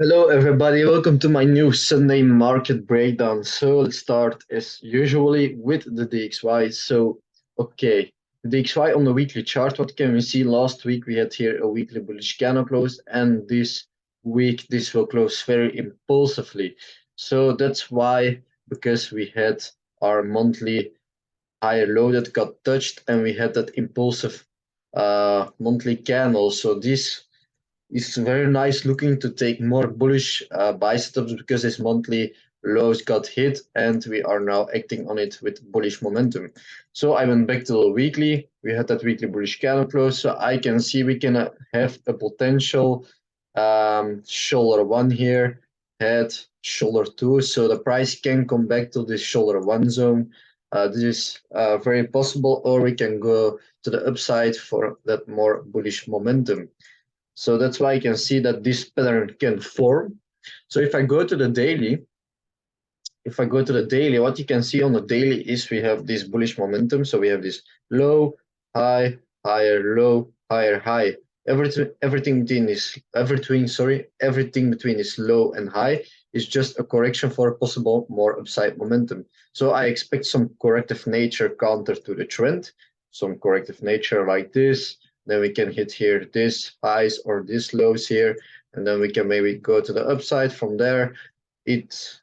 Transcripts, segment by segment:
Hello, everybody. Welcome to my new Sunday market breakdown. So let's start as usually with the DXY. Okay, the DXY on the weekly chart. What can we see? Last week we had here a weekly bullish candle close, and this week this will close very impulsively. So that's why, because we had our monthly higher low that got touched, and we had that impulsive monthly candle. So this it's very nice looking to take more bullish buy setups because this monthly lows got hit and we are now acting on it with bullish momentum. So I went back to the weekly. We had that weekly bullish candle close. So I can see we can have a potential shoulder one here, head, shoulder two. So the price can come back to this shoulder one zone. This is very possible, or we can go to the upside for that more bullish momentum. So that's why you can see that this pattern can form. So if I go to the daily, what you can see on the daily is we have this bullish momentum. So we have this low, high, higher, low, higher, high. Everything between is low and high is just a correction for a possible more upside momentum. So I expect some corrective nature counter to the trend, some corrective nature like this. Then we can hit here this highs or this lows here, and then we can maybe go to the upside from there. It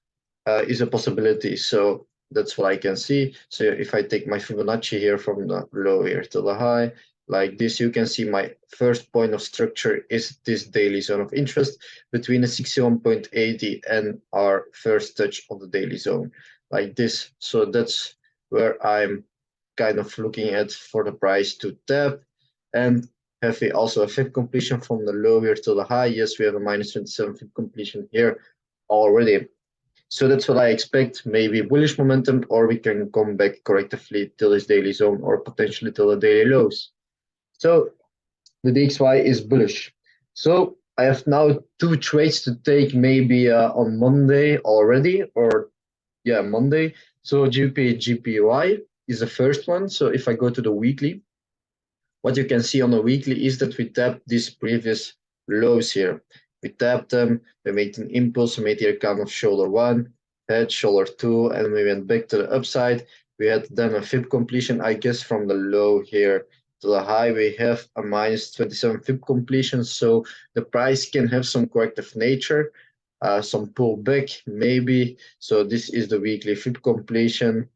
is a possibility. So that's what I can see. So if I take my Fibonacci here from the low here to the high, like this, you can see my first point of structure is this daily zone of interest between the 61.80 and our first touch of the daily zone, like this. So that's where I'm kind of looking at for the price to tap. And have we also a fib completion from the low here to the high? Yes, we have a minus 27 fib completion here already. So that's what I expect, maybe bullish momentum, or we can come back correctively till this daily zone or potentially till the daily lows. So the DXY is bullish. So I have now two trades to take maybe on Monday already, or yeah, Monday. So GBPJPY is the first one. So if I go to the weekly, what you can see on the weekly is that we tapped these previous lows here. We tapped them, we made an impulse, we made here kind of shoulder one, head, shoulder two, and we went back to the upside. We had then a fib completion, I guess, from the low here to the high. We have a minus 27 fib completion, so the price can have some corrective nature, some pullback maybe. So this is the weekly fib completion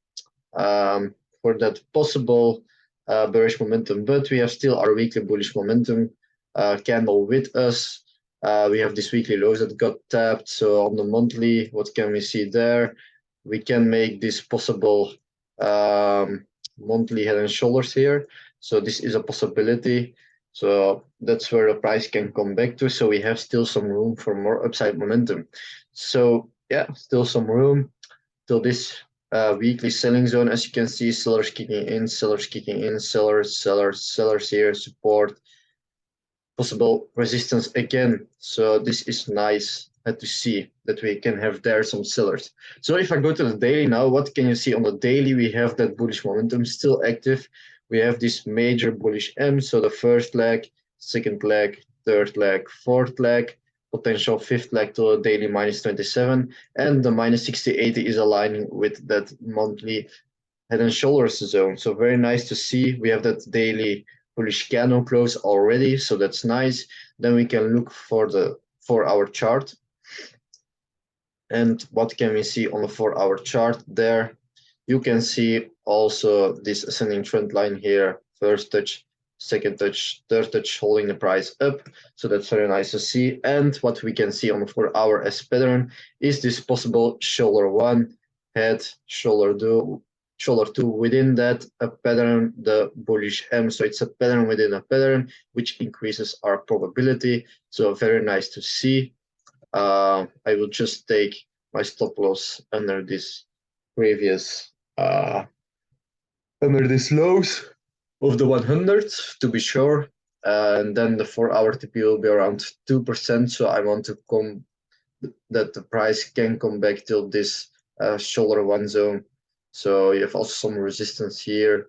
for that possible bearish momentum, but we have still our weekly bullish momentum candle with us. We have this weekly lows that got tapped. So on the monthly, what can we see there? We can make this possible monthly head and shoulders here. So this is a possibility. So that's where the price can come back to. So we have still some room for more upside momentum. So yeah, still some room till this weekly selling zone. As you can see, sellers kicking in, sellers here, support, possible resistance again. So this is nice to see that we can have there some sellers. So if I go to the daily now, what can you see on the daily? We have that bullish momentum still active. We have this major bullish M. So the first leg, second leg, third leg, fourth leg, potential fifth leg to a daily minus 27, and the minus 60.80 is aligning with that monthly head and shoulders zone. So very nice to see. We have that daily bullish candle close already, so that's nice. Then we can look for the 4-hour chart. And what can we see on the 4-hour chart there? You can see also this ascending trend line here, first touch, second touch, third touch, holding the price up. So that's very nice to see. And what we can see on the 4-hour S pattern is this possible shoulder one, head, shoulder two. Within that, a pattern, the bullish M. So it's a pattern within a pattern, which increases our probability. So very nice to see. I will just take my stop loss under this previous under this lows of the 100 to be sure, and then the 4-hour TP will be around 2%. So I want to come that the price can come back till this shoulder one zone. So you have also some resistance here,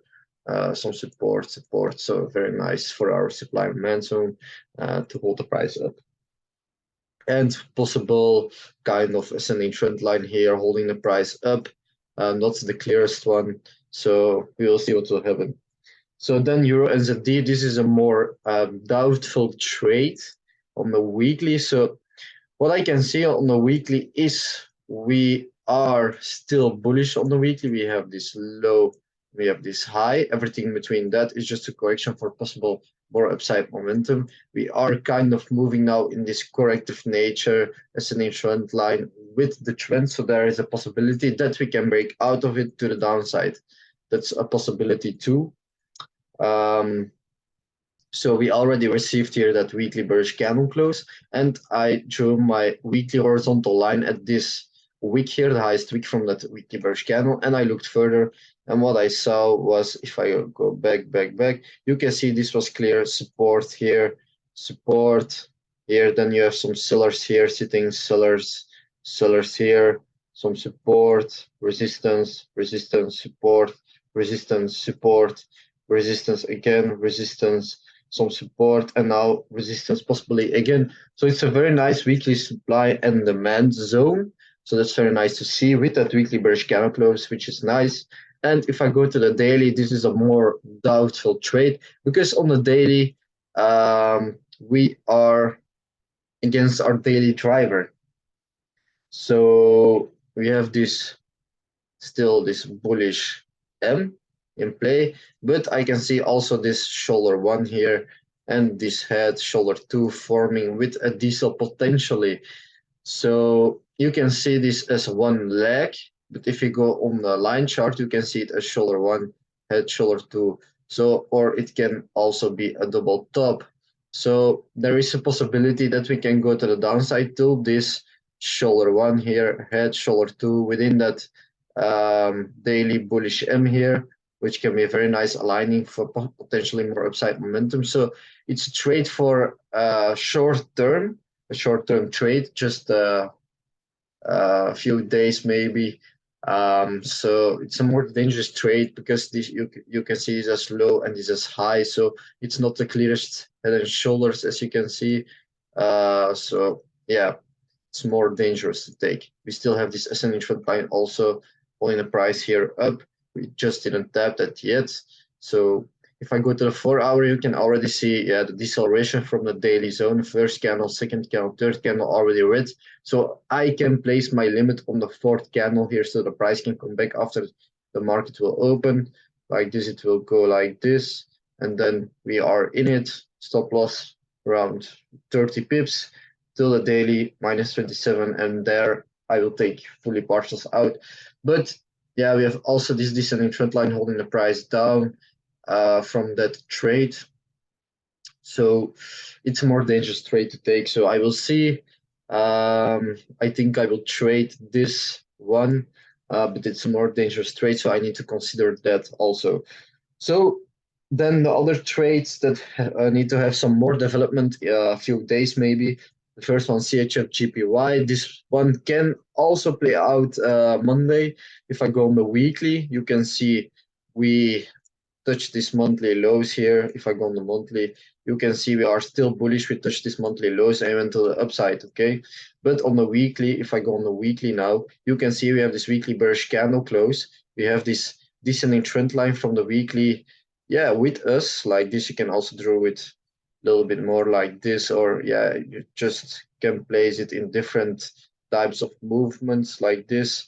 some support. So very nice for our supply and demand zone to hold the price up. and possible kind of ascending trend line here holding the price up. Not the clearest one, so we will see what will happen. So then EURNZD, this is a more doubtful trade on the weekly. So what I can see on the weekly is we are still bullish on the weekly. We have this low, we have this high. Everything between that is just a correction for possible more upside momentum. We are kind of moving now in this corrective nature, ascending trend line with the trend. So there is a possibility that we can break out of it to the downside. That's a possibility too. So we already received here that weekly bearish candle close, and I drew my weekly horizontal line at this wick here, the highest wick from that weekly bearish candle, and I looked further, and what I saw was, if I go back, you can see this was clear support here, support here, then you have some sellers here sitting, sellers here, some support, resistance, support, resistance again, resistance, some support, and now resistance possibly again. So it's a very nice weekly supply and demand zone. So that's very nice to see with that weekly bearish candle close, which is nice. And if I go to the daily, this is a more doubtful trade because on the daily, we are against our daily driver. So we have this still this bullish M in play, but I can see also this shoulder 1 here and this head shoulder 2 forming with a diesel potentially. So you can see this as one leg, but if you go on the line chart, you can see it as shoulder 1, head shoulder 2. So, or it can also be a double top. So there is a possibility that we can go to the downside to this shoulder 1 here, head shoulder 2 within that daily bullish M here, which can be a very nice aligning for potentially more upside momentum. So it's a trade for short-term, a short-term trade, just a few days maybe. So it's a more dangerous trade because this you can see is as low and is as high. So it's not the clearest head and shoulders as you can see. So yeah, it's more dangerous to take. We still have this ascending trend line also pulling the price here up. We just didn't tap that yet. So if I go to the 4-hour, you can already see the deceleration from the daily zone. First candle, second candle, third candle already red. So I can place my limit on the 4th candle here so the price can come back after the market will open. Like this, it will go like this. And then we are in it. Stop loss around 30 pips till the daily minus 27. And there I will take fully partials out. But yeah, we have also this descending trend line holding the price down from that trade. So it's a more dangerous trade to take. So I will see. I think I will trade this one, but it's a more dangerous trade. So I need to consider that also. So then the other trades that need to have some more development, a few days maybe. The first one, CHFJPY. This one can also play out Monday. If I go on the weekly, you can see we touch these monthly lows here. If I go on the monthly, you can see we are still bullish. We touch these monthly lows and went to the upside, okay? But on the weekly, if I go on the weekly now, you can see we have this weekly bearish candle close. We have this descending trend line from the weekly, yeah, with us. Like this, you can also draw it a little bit more like this, or yeah, you just can place it in different types of movements like this.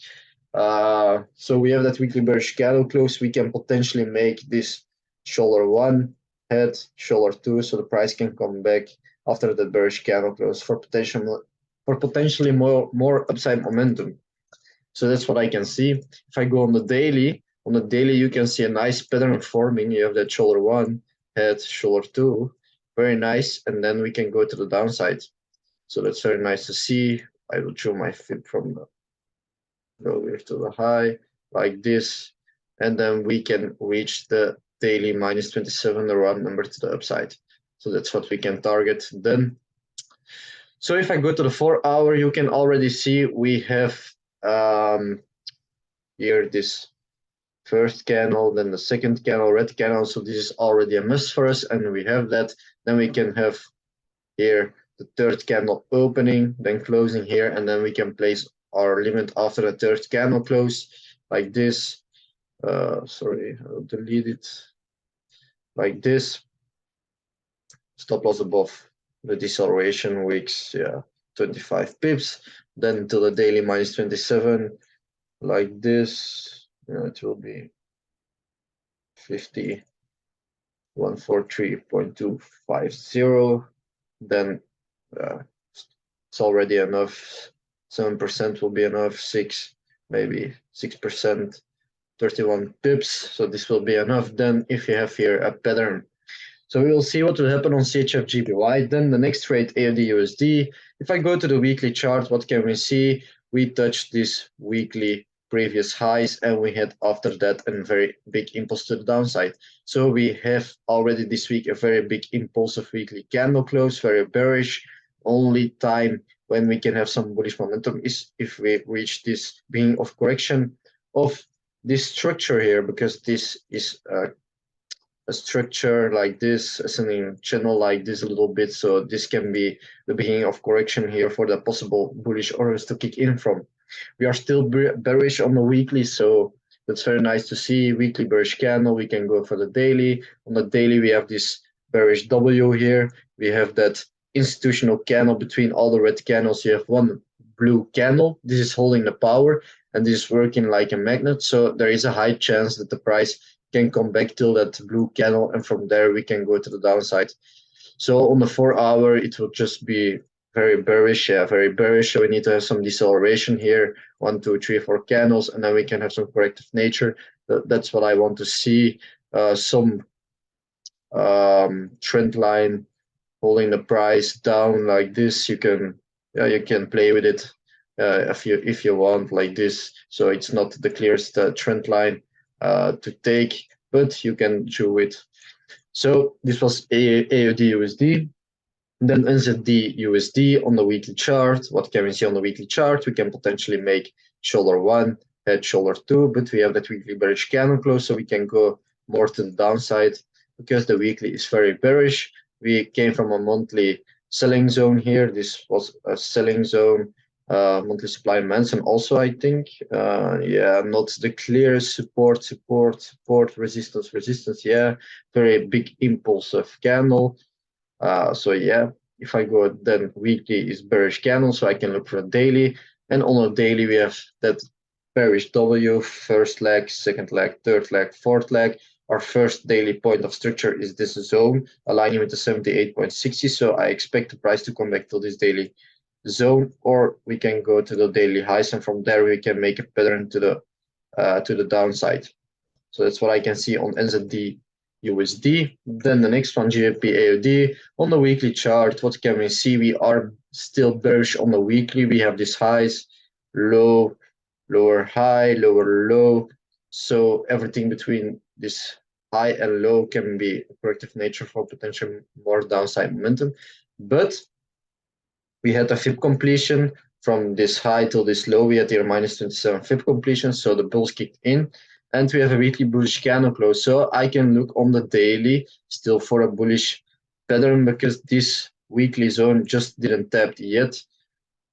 So we have that weekly bearish candle close. We can potentially make this shoulder 1, head, shoulder 2, so the price can come back after the bearish candle close for potentially more upside momentum. So that's what I can see. If I go on the daily you can see a nice pattern forming. You have that shoulder 1, head, shoulder 2, very nice, and then we can go to the downside. So that's very nice to see. I will show my fib from the low here to the high like this, and then we can reach the daily minus 27, the round number to the upside. So that's what we can target then. So if I go to the 4-hour, you can already see we have here this first candle, then the second candle, red candle. So this is already a must for us, and we have that. Then we can have here the third candle opening, then closing here, and then we can place our limit after the third candle close like this. Sorry, I'll delete it like this. Stop loss above the deceleration wicks, yeah, 25 pips. Then to the daily minus 27, like this. It will be 50. 143.250. Then it's already enough. 7% will be enough. 6, maybe 6%, 31 pips. So this will be enough. Then if you have here a pattern, so we will see what will happen on CHFJPY. Then the next trade, AUDUSD. If I go to the weekly chart, what can we see? We touched this weekly previous highs, and we had after that a very big impulse to the downside. So we have already this week a very big impulsive weekly candle close, very bearish. Only time when we can have some bullish momentum is if we reach this beginning of correction of this structure here, because this is a structure like this, ascending channel like this a little bit. So this can be the beginning of correction here for the possible bullish orders to kick in from. We are still bearish on the weekly, so that's very nice to see. Weekly bearish candle, we can go for the daily. On the daily, we have this bearish W here. We have that institutional candle between all the red candles. You have one blue candle. This is holding the power, and this is working like a magnet. So there is a high chance that the price can come back till that blue candle, and from there we can go to the downside. So on the 4 hour, it will just be very bearish, yeah, very bearish. So we need to have some deceleration here, 1, 2, 3, 4 candles, and then we can have some corrective nature. That's what I want to see. Some trend line holding the price down like this. You can play with it if you want like this. So it's not the clearest trend line to take, but you can do it. So this was AUDUSD. Then NZDUSD on the weekly chart. What can we see on the weekly chart? We can potentially make shoulder 1, head shoulder 2, but we have that weekly bearish candle close, so we can go more to the downside because the weekly is very bearish. We came from a monthly selling zone here. This was a selling zone. Monthly supply and demand also, I think. Yeah, not the clearest support, resistance. Yeah, very big impulsive candle. So yeah, if I go, then weekly is bearish candle, so I can look for a daily. And on a daily, we have that bearish W, first leg, second leg, third leg, fourth leg. Our first daily point of structure is this zone, aligning with the 78.60. So I expect the price to come back to this daily zone, or we can go to the daily highs, and from there we can make a pattern to the downside. So that's what I can see on NZDUSD. Then the next one, GBPAUD. On the weekly chart, what can we see? We are still bearish on the weekly. We have these highs, low, lower high, lower low. So everything between this high and low can be a corrective nature for potential more downside momentum. But we had a FIB completion from this high till this low. We had here minus 27 FIB completion, so the bulls kicked in. And we have a weekly bullish candle close. So I can look on the daily still for a bullish pattern, because this weekly zone just didn't tap yet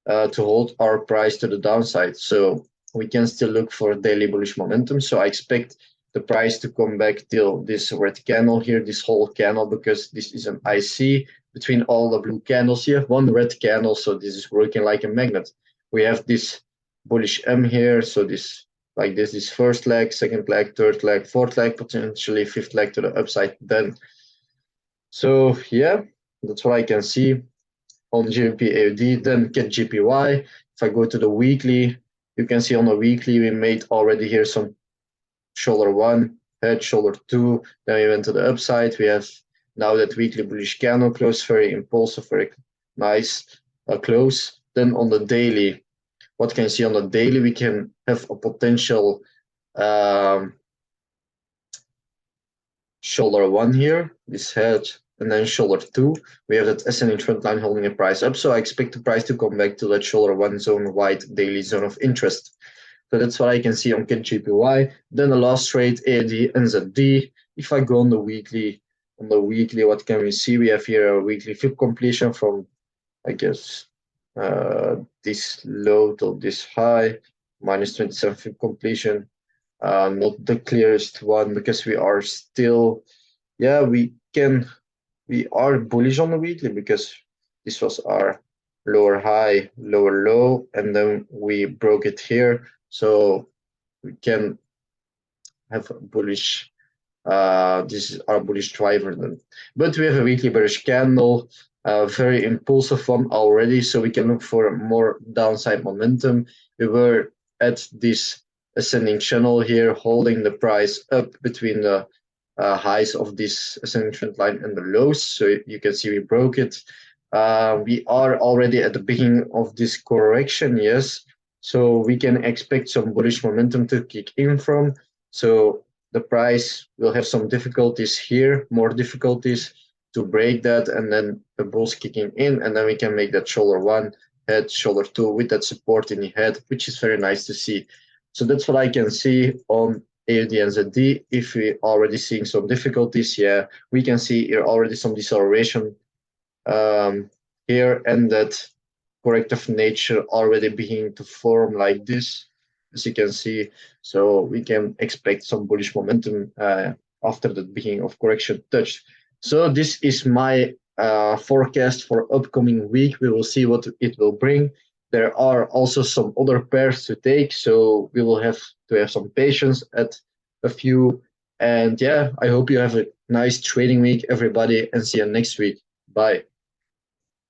to hold our price to the downside. So we can still look for daily bullish momentum. So I expect the price to come back till this red candle here, this whole candle, because this is an IC between all the blue candles. You have one red candle, so this is working like a magnet. We have this bullish M here, so this like this first leg, second leg, third leg, fourth leg, potentially fifth leg to the upside then. So yeah, that's what I can see on GBPAUD. Then CADJPY. If I go to the weekly, you can see on the weekly we made already here some shoulder 1, head, shoulder 2, then we went to the upside. We have now that weekly bullish candle close, very impulsive, very nice close. Then on the daily, what can you see on the daily? We can have a potential shoulder 1 here, this head, and then shoulder 2. We have that ascending trend line holding the price up, so I expect the price to come back to that shoulder 1 zone, wide daily zone of interest. So that's what I can see on CADJPY. Then the last trade, AUDNZD. If I go on the weekly, what can we see? We have here a weekly FIB completion from I guess this low till this high, minus 27 completion. Not the clearest one because we are still, yeah, we are bullish on the weekly because this was our lower high, lower low, and then we broke it here. So we can have a bullish, this is our bullish driver then. But we have a weekly bearish candle, a very impulsive one already, so we can look for more downside momentum. We were at this ascending channel here, holding the price up between the highs of this ascending trend line and the lows. So you can see we broke it. We are already at the beginning of this correction, yes. So we can expect some bullish momentum to kick in from. So the price will have some difficulties here, more difficulties to break that, and then the bulls kicking in, and then we can make that shoulder one, head, shoulder two with that support in the head, which is very nice to see. So that's what I can see on AUDNZD. If we already seeing some difficulties, yeah, we can see here already some deceleration here, and that corrective nature already beginning to form like this, as you can see. So we can expect some bullish momentum after the beginning of correction touch. So this is my forecast for upcoming week. We will see what it will bring. There are also some other pairs to take, so we will have to have some patience at a few. And yeah, I hope you have a nice trading week, everybody, and see you next week. Bye.